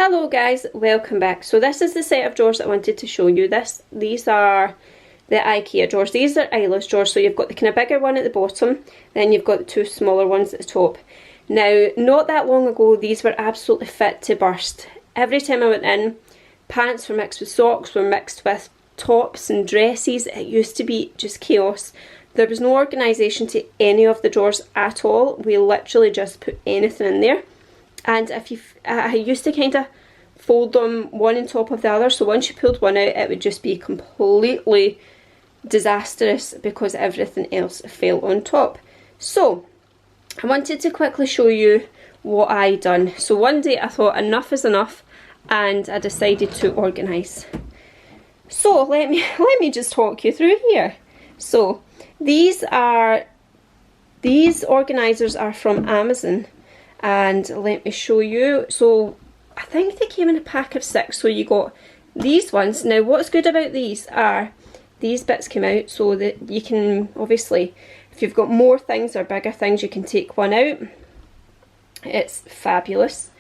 Hello guys, welcome back. So this is the set of drawers that I wanted to show you. These are the IKEA drawers. These are eyeless drawers, so you've got the kind of bigger one at the bottom, then you've got the two smaller ones at the top. Now, not that long ago, these were absolutely fit to burst. Every time I went in, pants were mixed with socks, were mixed with tops and dresses. It used to be just chaos. There was no organisation to any of the drawers at all. We literally just put anything in there. And I used to kind of fold them one on top of the other, so once you pulled one out it would just be completely disastrous because everything else fell on top. So I wanted to quickly show you what I done. So one day I thought enough is enough and I decided to organise. So let me just talk you through here. So these organisers are from Amazon. And let me show you. So I think they came in a pack of 6, so you got these ones. Now what's good about these are these bits came out so that you can, obviously if you've got more things or bigger things, you can take one out. It's fabulous.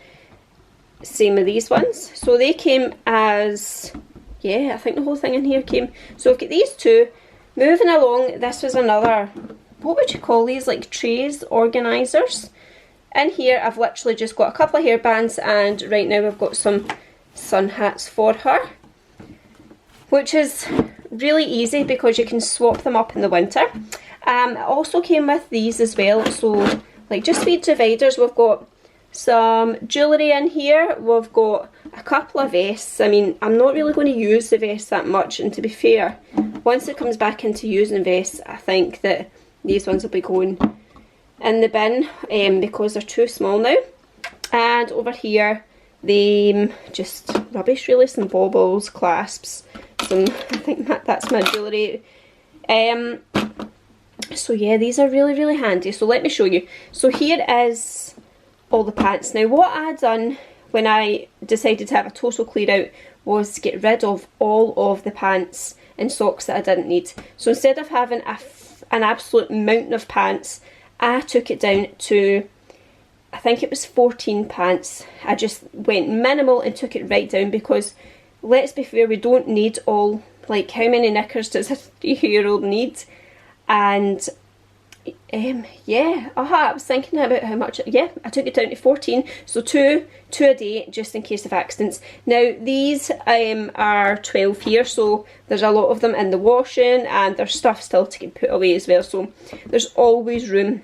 Same with these ones. So they came as, yeah, I think the whole thing in here came. So I've got these two. Moving along, this was another, what would you call these, like trays, organisers. In here I've literally just got a couple of hairbands, and right now I've got some sun hats for her, which is really easy because you can swap them up in the winter. It also came with these as well, so like just wee dividers. We've got some jewellery in here, we've got a couple of vests. I mean, I'm not really going to use the vests that much, and to be fair, once it comes back into using vests, I think that these ones will be going in the bin because they're too small now. And over here, just rubbish really, some baubles, clasps, I think that's my jewellery. So yeah, these are really handy. So let me show you. So here is all the pants. Now what I done when I decided to have a total clear out was to get rid of all of the pants and socks that I didn't need. So instead of having an absolute mountain of pants, I took it down to, I think it was 14 pants. I just went minimal and took it right down because, let's be fair, we don't need all, like how many knickers does a 3-year-old need? And yeah, I was thinking about how much, yeah, I took it down to 14, so two a day just in case of accidents. Now these are 12 here, so there's a lot of them in the washing and there's stuff still to get put away as well, so there's always room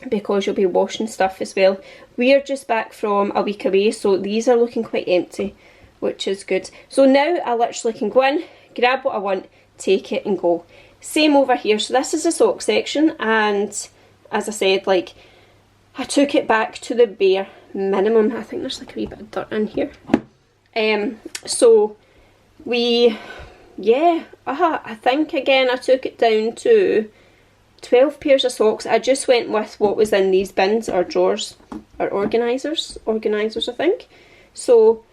because you'll be washing stuff as well. We're just back from a week away, so these are looking quite empty, which is good. So now I literally can go in, grab what I want, take it and go. Same over here. So this is the sock section, and as I said, like, I took it back to the bare minimum. I think there's like a wee bit of dirt in here. So I think again I took it down to 12 pairs of socks. I just went with what was in these bins or drawers or organisers I think. So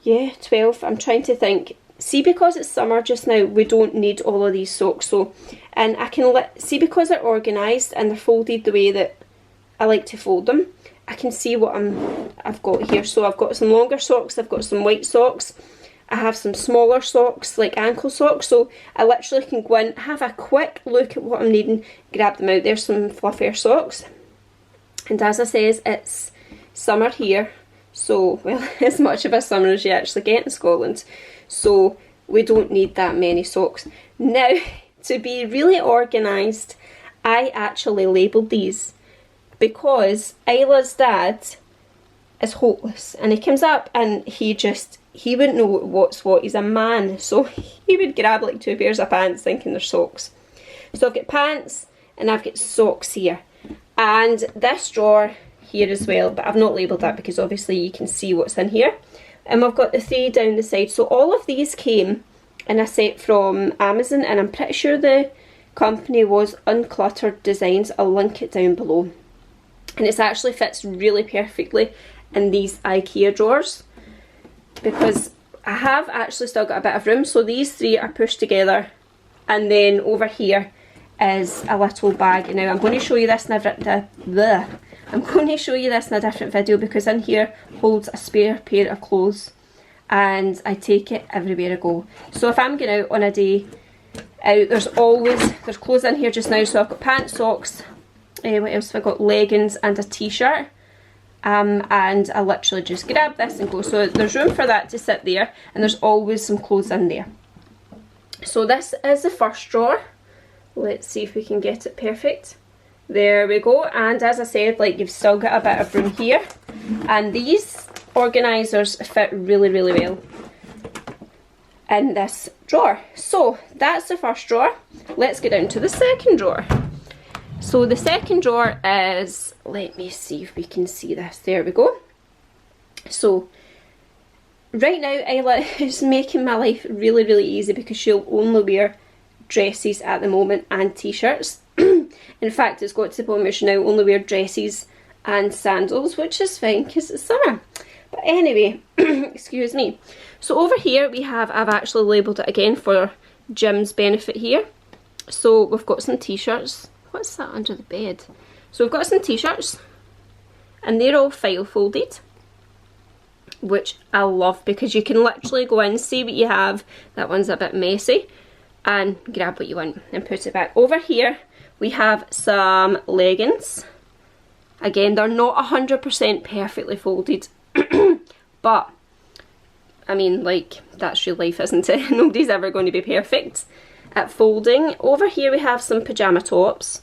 yeah, 12. I'm trying to think. See, because it's summer just now, we don't need all of these socks. So, and I can see because they're organised and they're folded the way that I like to fold them, I can see what I've got here. So I've got some longer socks, I've got some white socks, I have some smaller socks, like ankle socks. So I literally can go in, have a quick look at what I'm needing, grab them out. There's some fluffier socks. And as I says, it's summer here. So, well, as much of a summer as you actually get in Scotland. So we don't need that many socks. Now, to be really organised, I actually labelled these because Isla's dad is hopeless, and he comes up and he wouldn't know what's what. He's a man, so he would grab like 2 pairs of pants thinking they're socks. So I've got pants and I've got socks here, and this drawer here as well, but I've not labelled that because obviously you can see what's in here. And we've got the 3 down the side. So all of these came in a set from Amazon, and I'm pretty sure the company was Uncluttered Designs. I'll link it down below. And it actually fits really perfectly in these IKEA drawers because I have actually still got a bit of room. So these 3 are pushed together, and then over here is a little bag. Now I'm going to show you this, and I'm going to show you this in a different video because in here holds a spare pair of clothes and I take it everywhere I go. So if I'm going out on a day out, there's clothes in here just now. So I've got pants, socks, what else have I got? Leggings and a t-shirt. And I literally just grab this and go. So there's room for that to sit there, and there's always some clothes in there. So this is the first drawer. Let's see if we can get it perfect. There we go. And as I said, like, you've still got a bit of room here. And these organisers fit really, really well in this drawer. So that's the first drawer. Let's get down to the second drawer. So the second drawer is, let me see if we can see this. There we go. So right now Isla is making my life really, really easy because she'll only wear dresses at the moment and t-shirts. In fact, it's got to the point where she now only wear dresses and sandals, which is fine because it's summer. But anyway, excuse me. So over here we have, I've actually labelled it again for Jim's benefit here. So we've got some t-shirts. What's that under the bed? So we've got some t-shirts and they're all file folded, which I love because you can literally go in, see what you have, that one's a bit messy, and grab what you want and put it back. Over here we have some leggings. Again, they're not 100% perfectly folded, but I mean, like, that's your life, isn't it? Nobody's ever going to be perfect at folding. Over here we have some pyjama tops,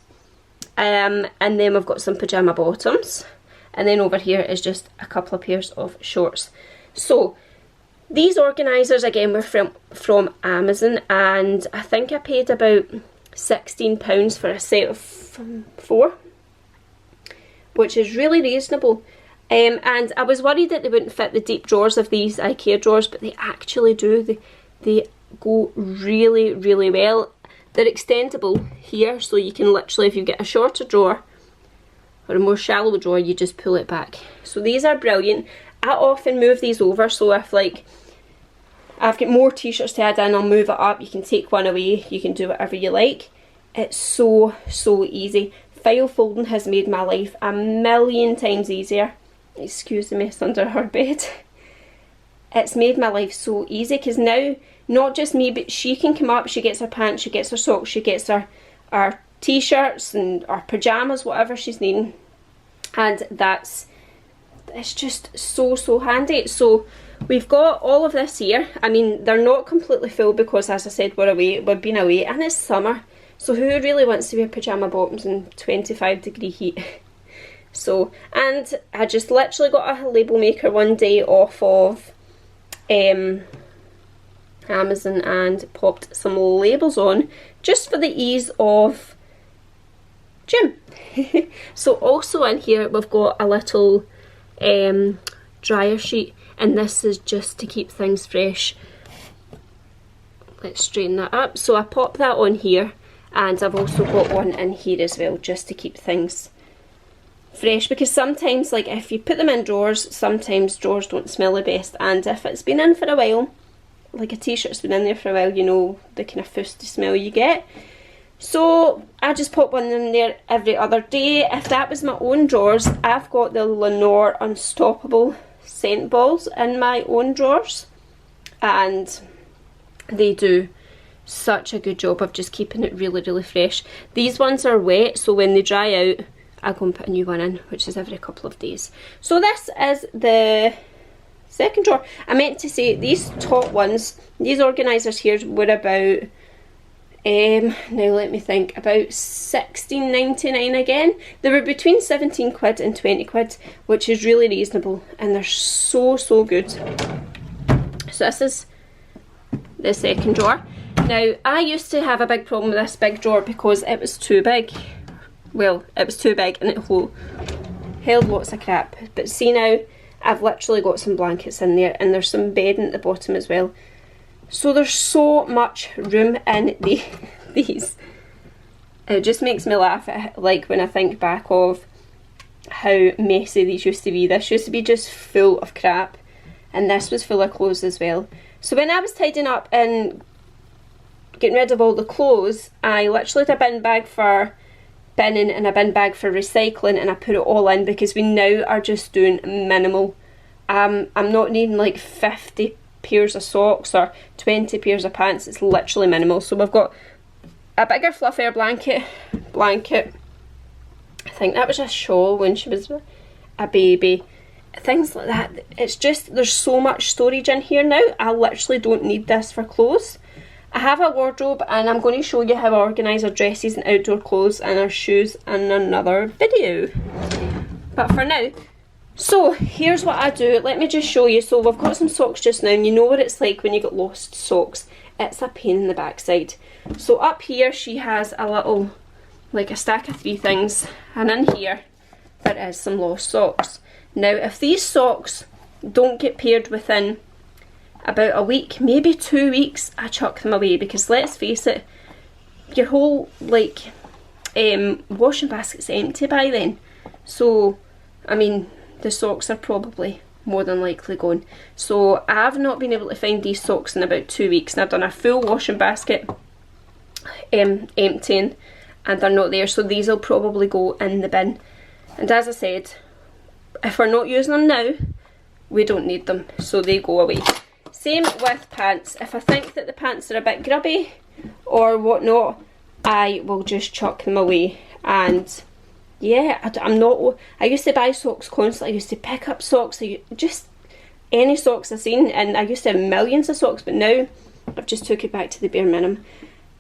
and then we've got some pyjama bottoms, and then over here is just a couple of pairs of shorts. So these organisers again were from Amazon, and I think I paid about £16 for a set of 4, which is really reasonable. And I was worried that they wouldn't fit the deep drawers of these IKEA drawers, but they actually do. They go really, really well. They're extendable here, so you can literally, if you get a shorter drawer or a more shallow drawer, you just pull it back. So these are brilliant. I often move these over, so if like I've got more t-shirts to add in, I'll move it up. You can take one away, you can do whatever you like. It's so, so easy. File folding has made my life a million times easier. Excuse the mess under her bed. It's made my life so easy because now, not just me, but she can come up, she gets her pants, she gets her socks, she gets her t-shirts and our pyjamas, whatever she's needing. And it's just so, so handy. So we've got all of this here. I mean, they're not completely full because, as I said, we've been away and it's summer. So who really wants to wear pyjama bottoms in 25-degree heat? So, and I just literally got a label maker one day off of Amazon and popped some labels on just for the ease of Jim. So also in here we've got a little dryer sheet, and this is just to keep things fresh. Let's straighten that up. So I pop that on here, and I've also got one in here as well just to keep things fresh, because sometimes, like, if you put them in drawers, sometimes drawers don't smell the best, and if it's been in for a while, like a t-shirt's been in there for a while, you know the kind of fusty smell you get. So I just pop one in there every other day. If that was my own drawers, I've got the Lenore Unstoppable scent balls in my own drawers, and they do such a good job of just keeping it really, really fresh. These ones are wet, so when they dry out, I go and put a new one in, which is every couple of days. So this is the second drawer. I meant to say these top ones, these organisers here were about, now let me think, about £16.99 again. They were between 17 quid and 20 quid, which is really reasonable, and they're so, so good. So this is the second drawer. Now, I used to have a big problem with this big drawer because it was too big. Well, it was too big and it held lots of crap. But see now, I've literally got some blankets in there, and there's some bedding at the bottom as well. So there's so much room in these. It just makes me laugh at, like, when I think back of how messy these used to be. This used to be just full of crap, and this was full of clothes as well. So when I was tidying up and getting rid of all the clothes, I literally had a bin bag for binning in a bin bag for recycling, and I put it all in because we now are just doing minimal. I'm not needing like 50 pairs of socks or 20 pairs of pants. It's literally minimal. So we've got a bigger fluffier blanket. I think that was a shawl when she was a baby. Things like that. It's just, there's so much storage in here now. I literally don't need this for clothes. I have a wardrobe, and I'm going to show you how I organise our dresses and outdoor clothes and our shoes in another video. But for now, so here's what I do. Let me just show you. So we've got some socks just now, and you know what it's like when you get lost socks. It's a pain in the backside. So up here she has a little, like a stack of 3 things, and in here there is some lost socks. Now if these socks don't get paired within about a week, maybe 2 weeks, I chuck them away, because let's face it, your whole like washing basket's empty by then. So I mean, the socks are probably more than likely gone. So I've not been able to find these socks in about 2 weeks, and I've done a full washing basket emptying, and they're not there. So these will probably go in the bin. And as I said, if we're not using them now, we don't need them, so they go away. Same with pants. If I think that the pants are a bit grubby or whatnot, I will just chuck them away. And yeah, I used to buy socks constantly. I used to pick up socks, just any socks I seen, and I used to have millions of socks, but now I've just took it back to the bare minimum,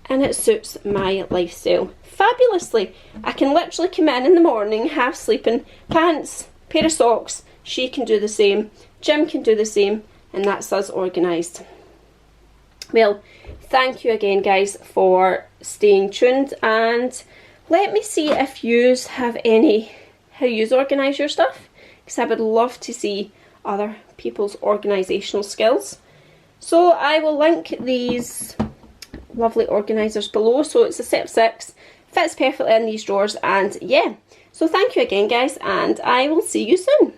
and it suits my lifestyle fabulously. I can literally come in the morning, half sleeping, pants, pair of socks, she can do the same, Jim can do the same, and that's us organised. Well, thank you again guys for staying tuned, and let me see if yous have any, how yous organise your stuff, because I would love to see other people's organisational skills. So I will link these lovely organisers below. So it's a set of 6, fits perfectly in these drawers, and yeah. So thank you again guys, and I will see you soon.